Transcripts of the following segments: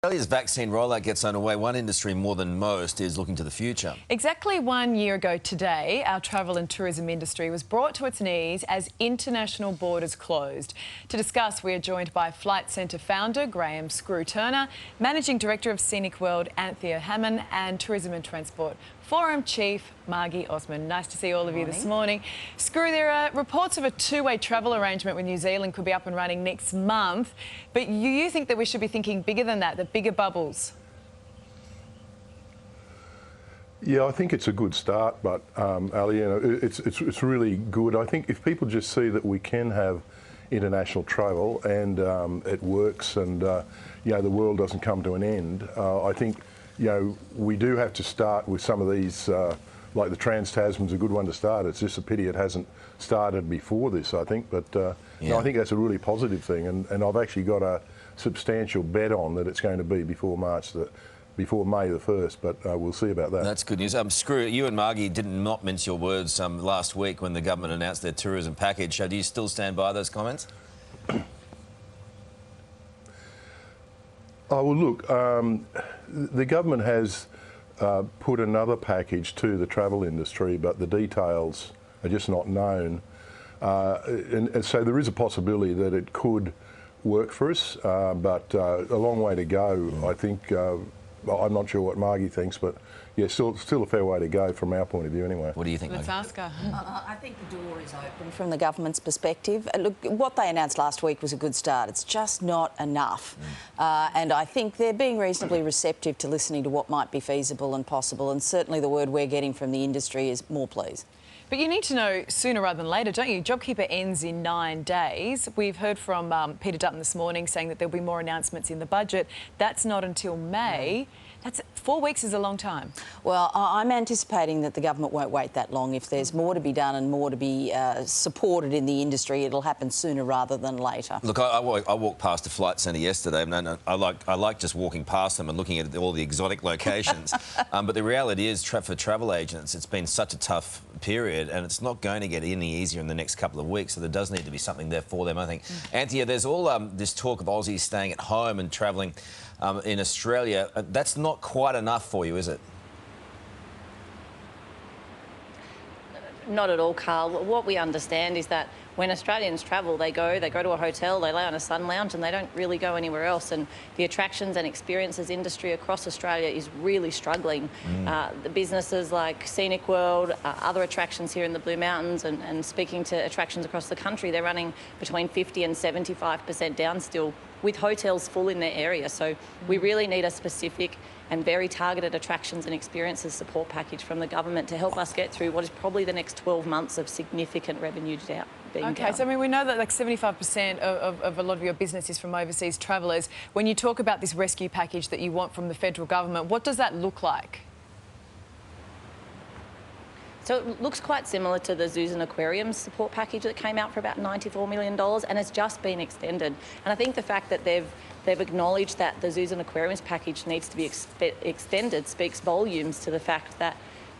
Australia's vaccine rollout gets underway. One industry more than most is looking to the future. Exactly 1 year ago today, our travel and tourism industry was brought to its knees as international borders closed. To discuss, we are joined by Flight Centre founder Graham "Screw" Turner, Managing Director of Scenic World Anthea Hammond and Tourism and Transport Forum Chief Margie Osman. Nice to see all of you this morning. Screw, there are reports of a two-way travel arrangement with New Zealand could be up and running next month, but you think that we should be thinking bigger than that, the bigger bubbles? Yeah, I think it's a good start, but Ali, it's really good. I think if people just see that we can have international travel and it works, and the world doesn't come to an end, I think we do have to start with some of these. Like the Trans-Tasman's a good one to start. It's just a pity it hasn't started before this, I think. But no, I think that's a really positive thing, and I've actually got a substantial bet on that it's going to be before May the 1st, but we'll see about that. That's good news. Screw, you and Margie did not mince your words last week when the government announced their tourism package. Do you still stand by those comments? Oh, well, look, the government has put another package to the travel industry, but the details are just not known. And so there is a possibility that it could work for us, but a long way to go, I think. I'm not sure what Margie thinks, but yeah, still a fair way to go from our point of view anyway. What do you think, Let's Margie? ask her. I think the door is open from the government's perspective. Look, what they announced last week was a good start. It's just not enough. And I think they're being reasonably receptive to listening to what might be feasible and possible, and certainly the word we're getting from the industry is more please. But you need to know sooner rather than later, don't you? JobKeeper ends in 9 days. We've heard from Peter Dutton this morning saying that there'll be more announcements in the budget. That's not until May. That's 4 weeks is a long time. Well, I'm anticipating that the government won't wait that long. If there's more to be done and more to be supported in the industry, it'll happen sooner rather than later. Look, I walked past the Flight Centre yesterday, and I like just walking past them and looking at all the exotic locations. But the reality is, for travel agents, it's been such a tough period, and it's not going to get any easier in the next couple of weeks, so there does need to be something there for them, I think. Anthea, there's all this talk of Aussies staying at home and travelling in Australia. That's not quite enough for you, is it? Not at all, Karl. What we understand is that when Australians travel, they go to a hotel, they lay on a sun lounge, and they don't really go anywhere else. And the attractions and experiences industry across Australia is really struggling. The businesses like Scenic World, other attractions here in the Blue Mountains, and speaking to attractions across the country, they're running between 50 and 75% down still, with hotels full in their area. So we really need a specific and very targeted attractions and experiences support package from the government to help us get through what is probably the next 12 months of significant revenue being down. So I mean, we know that like 75% of a lot of your business is from overseas travellers. When you talk about this rescue package that you want from the federal government, what does that look like? So it looks quite similar to the zoos and aquariums support package that came out for about $94 million, and it's just been extended. And I think the fact that they've acknowledged that the zoos and aquariums package needs to be extended speaks volumes to the fact that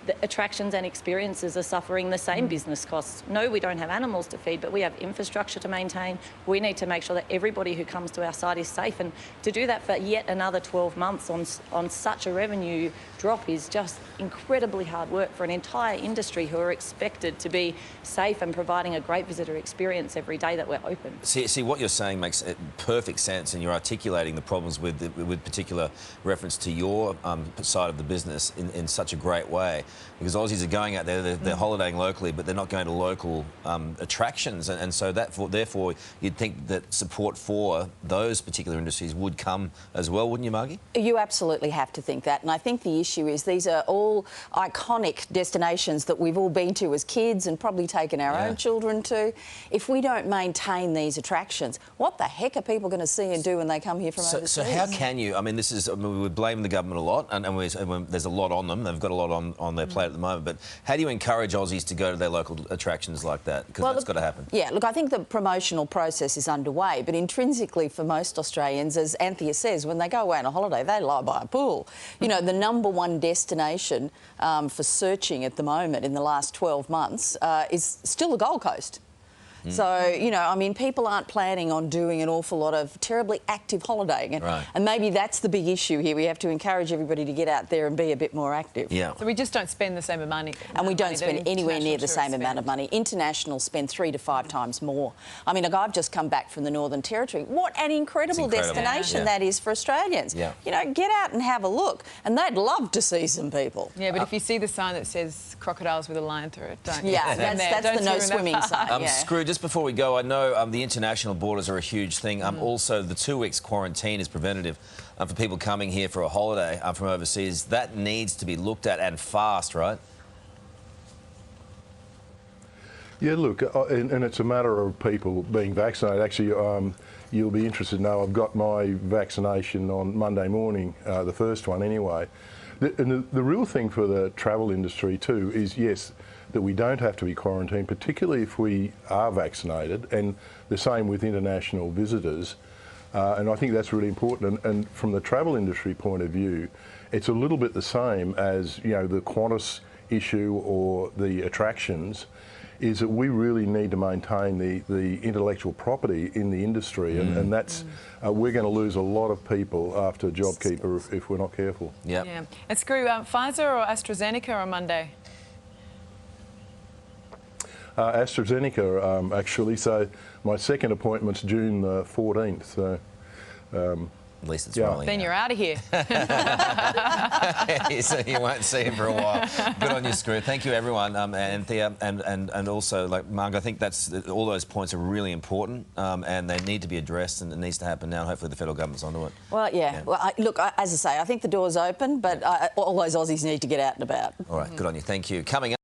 the attractions and experiences are suffering the same business costs. No, we don't have animals to feed, but we have infrastructure to maintain. We need to make sure that everybody who comes to our site is safe, and to do that for yet another 12 months on such a revenue drop is just incredibly hard work for an entire industry who are expected to be safe and providing a great visitor experience every day that we're open. See, what you're saying makes perfect sense, and you're articulating the problems with particular reference to your side of the business in such a great way. Because Aussies are going out there, they're holidaying locally, but they're not going to local attractions, and so therefore you'd think that support for those particular industries would come as well, wouldn't you, Margie? You absolutely have to think that, and I think the issue is these are all iconic destinations that we've all been to as kids and probably taken our own children to. If we don't maintain these attractions, what the heck are people going to see and do when they come here from overseas? So how can you? I mean, we would blame the government a lot, and there's a lot on them. They've got a lot on their plate at the moment. But how do you encourage Aussies to go to their local attractions like that? Because that's got to happen. Yeah, look, I think the promotional process is underway, but intrinsically for most Australians, as Anthea says, when they go away on a holiday, they lie by a pool. You know, the #1 destination for searching at the moment in the last 12 months is still the Gold Coast. So, you know, I mean, people aren't planning on doing an awful lot of terribly active holidaying. And maybe that's the big issue here. We have to encourage everybody to get out there and be a bit more active. Yeah. So we just don't spend the same money. And we don't spend anywhere near the same amount of money. International spend 3 to 5 times more. I mean, look, I've just come back from the Northern Territory. What an incredible destination that is for Australians. Yeah. You know, get out and have a look. And they'd love to see some people. Yeah, but if you see the sign that says crocodiles with a line through it, don't you? Yeah, that's the no swimming sign. Screw, just before we go, I know the international borders are a huge thing. Also, the 2 weeks quarantine is preventative for people coming here for a holiday from overseas. That needs to be looked at and fast, right? Yeah, look, and it's a matter of people being vaccinated. Actually, you'll be interested to know I've got my vaccination on Monday morning, the first one anyway. And the real thing for the travel industry too is, yes, that we don't have to be quarantined, particularly if we are vaccinated, and the same with international visitors. And I think that's really important. And from the travel industry point of view, it's a little bit the same as, you know, the Qantas issue or the attractions, is that we really need to maintain the intellectual property in the industry, and that's we're going to lose a lot of people after JobKeeper if we're not careful. Yep. Yeah. And Screw, Pfizer or AstraZeneca on Monday? AstraZeneca, actually. So my second appointment's June the 14th. So. At least it's rolling. Then you're out of here. So you won't see him for a while. Good on you, Screw. Thank you, everyone. Anthea, and also, like Marg, I think that's all those points are really important, and they need to be addressed, and it needs to happen now. Hopefully, the federal government's onto it. Well, yeah. Well, look, as I say, I think the door's open, but all those Aussies need to get out and about. All right, good on you. Thank you. Coming up.